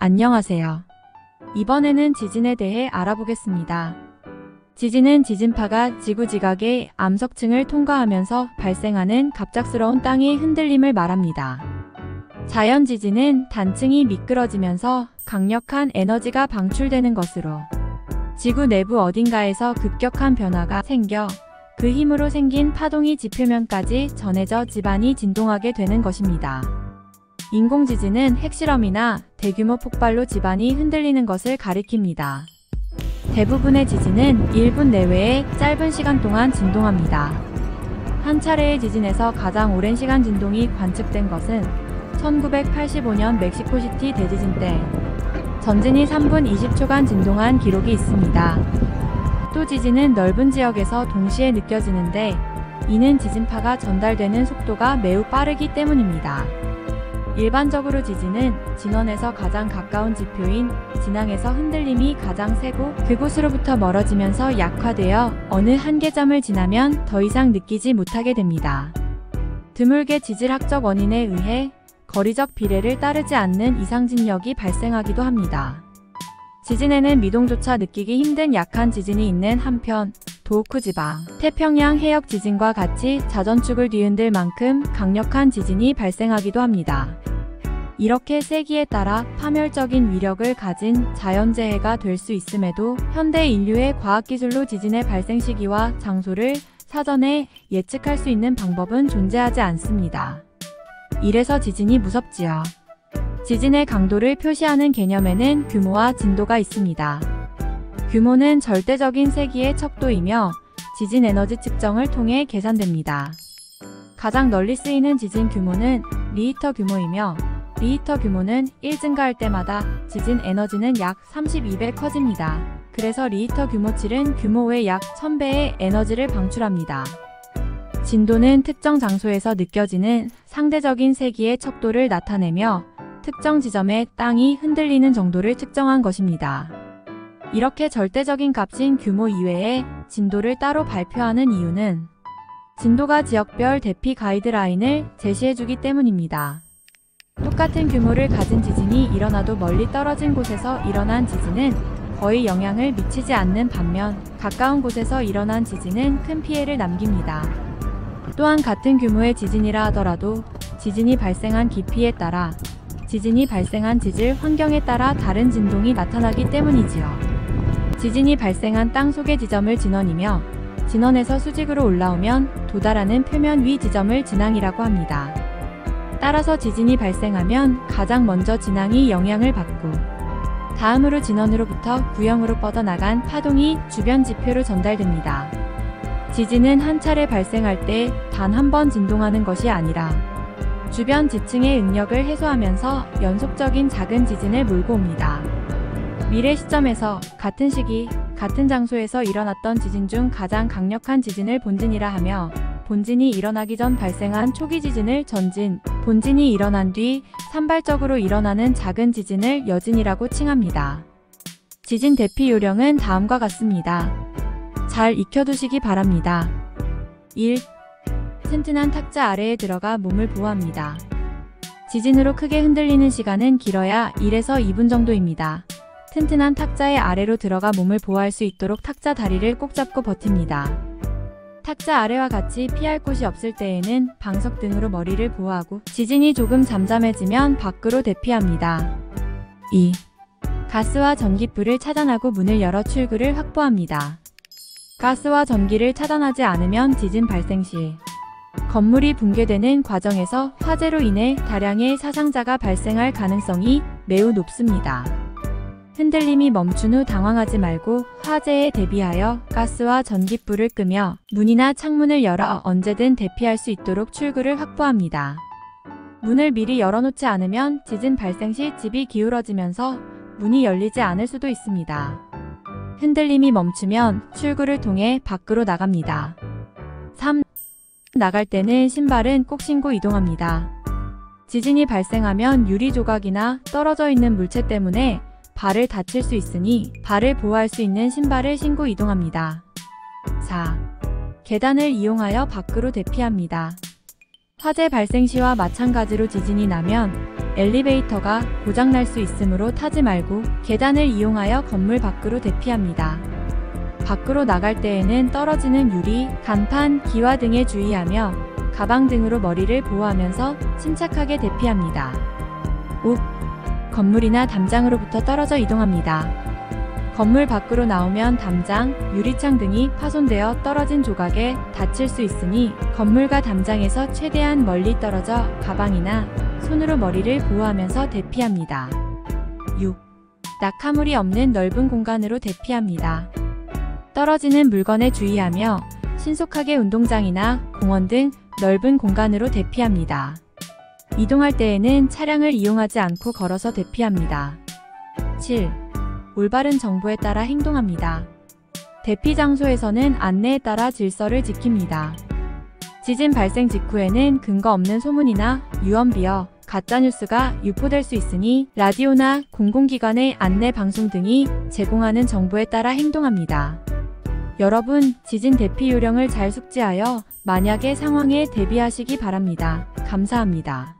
안녕하세요. 이번에는 지진에 대해 알아보겠습니다. 지진은 지진파가 지구 지각의 암석층을 통과하면서 발생하는 갑작스러운 땅의 흔들림을 말합니다. 자연 지진은 단층이 미끄러지면서 강력한 에너지가 방출되는 것으로 지구 내부 어딘가에서 급격한 변화가 생겨 그 힘으로 생긴 파동이 지표면까지 전해져 집안이 진동하게 되는 것입니다. 인공지진은 핵실험이나 대규모 폭발로 집안이 흔들리는 것을 가리킵니다. 대부분의 지진은 1분 내외의 짧은 시간 동안 진동합니다. 한 차례의 지진에서 가장 오랜 시간 진동이 관측된 것은 1985년 멕시코시티 대지진 때 전진이 3분 20초간 진동한 기록이 있습니다. 또 지진은 넓은 지역에서 동시에 느껴지는데 이는 지진파가 전달되는 속도가 매우 빠르기 때문입니다. 일반적으로 지진은 진원에서 가장 가까운 지표인 진앙에서 흔들림이 가장 세고 그곳으로부터 멀어지면서 약화되어 어느 한계점을 지나면 더 이상 느끼지 못하게 됩니다. 드물게 지질학적 원인에 의해 거리적 비례를 따르지 않는 이상진력이 발생하기도 합니다. 지진에는 미동조차 느끼기 힘든 약한 지진이 있는 한편 도호쿠 지방, 태평양 해역 지진과 같이 자전축을 뒤흔들 만큼 강력한 지진이 발생하기도 합니다. 이렇게 세기에 따라 파멸적인 위력을 가진 자연재해가 될 수 있음에도 현대 인류의 과학기술로 지진의 발생 시기와 장소를 사전에 예측할 수 있는 방법은 존재하지 않습니다. 이래서 지진이 무섭지요. 지진의 강도를 표시하는 개념에는 규모와 진도가 있습니다. 규모는 절대적인 세기의 척도이며 지진 에너지 측정을 통해 계산됩니다. 가장 널리 쓰이는 지진 규모는 리히터 규모이며 리히터 규모는 1 증가할 때마다 지진 에너지는 약 32배 커집니다. 그래서 리히터 규모 7은 규모 외 약 1000배의 에너지를 방출합니다. 진도는 특정 장소에서 느껴지는 상대적인 세기의 척도를 나타내며 특정 지점의 땅이 흔들리는 정도를 측정한 것입니다. 이렇게 절대적인 값인 규모 이외에 진도를 따로 발표하는 이유는 진도가 지역별 대피 가이드라인을 제시해주기 때문입니다. 똑같은 규모를 가진 지진이 일어나도 멀리 떨어진 곳에서 일어난 지진은 거의 영향을 미치지 않는 반면 가까운 곳에서 일어난 지진은 큰 피해를 남깁니다. 또한 같은 규모의 지진이라 하더라도 지진이 발생한 깊이에 따라 지진이 발생한 지질 환경에 따라 다른 진동이 나타나기 때문이지요. 지진이 발생한 땅 속의 지점을 진원이며 진원에서 수직으로 올라오면 도달하는 표면 위 지점을 진앙이라고 합니다. 따라서 지진이 발생하면 가장 먼저 진앙이 영향을 받고 다음으로 진원으로부터 구형으로 뻗어나간 파동이 주변 지표로 전달됩니다. 지진은 한 차례 발생할 때 단 한 번 진동하는 것이 아니라 주변 지층의 응력을 해소하면서 연속적인 작은 지진을 몰고 옵니다. 미래 시점에서 같은 시기, 같은 장소에서 일어났던 지진 중 가장 강력한 지진을 본진이라 하며 본진이 일어나기 전 발생한 초기 지진을 전진, 본진이 일어난 뒤 산발적으로 일어나는 작은 지진을 여진이라고 칭합니다. 지진 대피 요령은 다음과 같습니다. 잘 익혀두시기 바랍니다. 1. 튼튼한 탁자 아래에 들어가 몸을 보호합니다. 지진으로 크게 흔들리는 시간은 길어야 1에서 2분 정도입니다. 튼튼한 탁자의 아래로 들어가 몸을 보호할 수 있도록 탁자 다리를 꼭 잡고 버팁니다. 탁자 아래와 같이 피할 곳이 없을 때에는 방석 등으로 머리를 보호하고 지진이 조금 잠잠해지면 밖으로 대피합니다. 2. 가스와 전기불을 차단하고 문을 열어 출구를 확보합니다. 가스와 전기를 차단하지 않으면 지진 발생 시 건물이 붕괴되는 과정에서 화재로 인해 다량의 사상자가 발생할 가능성이 매우 높습니다. 흔들림이 멈춘 후 당황하지 말고 화재에 대비하여 가스와 전기불을 끄며 문이나 창문을 열어 언제든 대피할 수 있도록 출구를 확보합니다. 문을 미리 열어놓지 않으면 지진 발생 시 집이 기울어지면서 문이 열리지 않을 수도 있습니다. 흔들림이 멈추면 출구를 통해 밖으로 나갑니다. 3. 나갈 때는 신발은 꼭 신고 이동합니다. 지진이 발생하면 유리 조각이나 떨어져 있는 물체 때문에 발을 다칠 수 있으니 발을 보호할 수 있는 신발을 신고 이동합니다. 4. 계단을 이용하여 밖으로 대피합니다. 화재 발생 시와 마찬가지로 지진이 나면 엘리베이터가 고장날 수 있으므로 타지 말고 계단을 이용하여 건물 밖으로 대피합니다. 밖으로 나갈 때에는 떨어지는 유리, 간판, 기와 등에 주의하며 가방 등으로 머리를 보호하면서 침착하게 대피합니다. 5. 건물이나 담장으로부터 떨어져 이동합니다. 건물 밖으로 나오면 담장, 유리창 등이 파손되어 떨어진 조각에 다칠 수 있으니 건물과 담장에서 최대한 멀리 떨어져 가방이나 손으로 머리를 보호하면서 대피합니다. 6. 낙하물이 없는 넓은 공간으로 대피합니다. 떨어지는 물건에 주의하며 신속하게 운동장이나 공원 등 넓은 공간으로 대피합니다. 이동할 때에는 차량을 이용하지 않고 걸어서 대피합니다. 7. 올바른 정보에 따라 행동합니다. 대피 장소에서는 안내에 따라 질서를 지킵니다. 지진 발생 직후에는 근거 없는 소문이나 유언비어, 가짜뉴스가 유포될 수 있으니 라디오나 공공기관의 안내 방송 등이 제공하는 정보에 따라 행동합니다. 여러분, 지진 대피 요령을 잘 숙지하여 만약의 상황에 대비하시기 바랍니다. 감사합니다.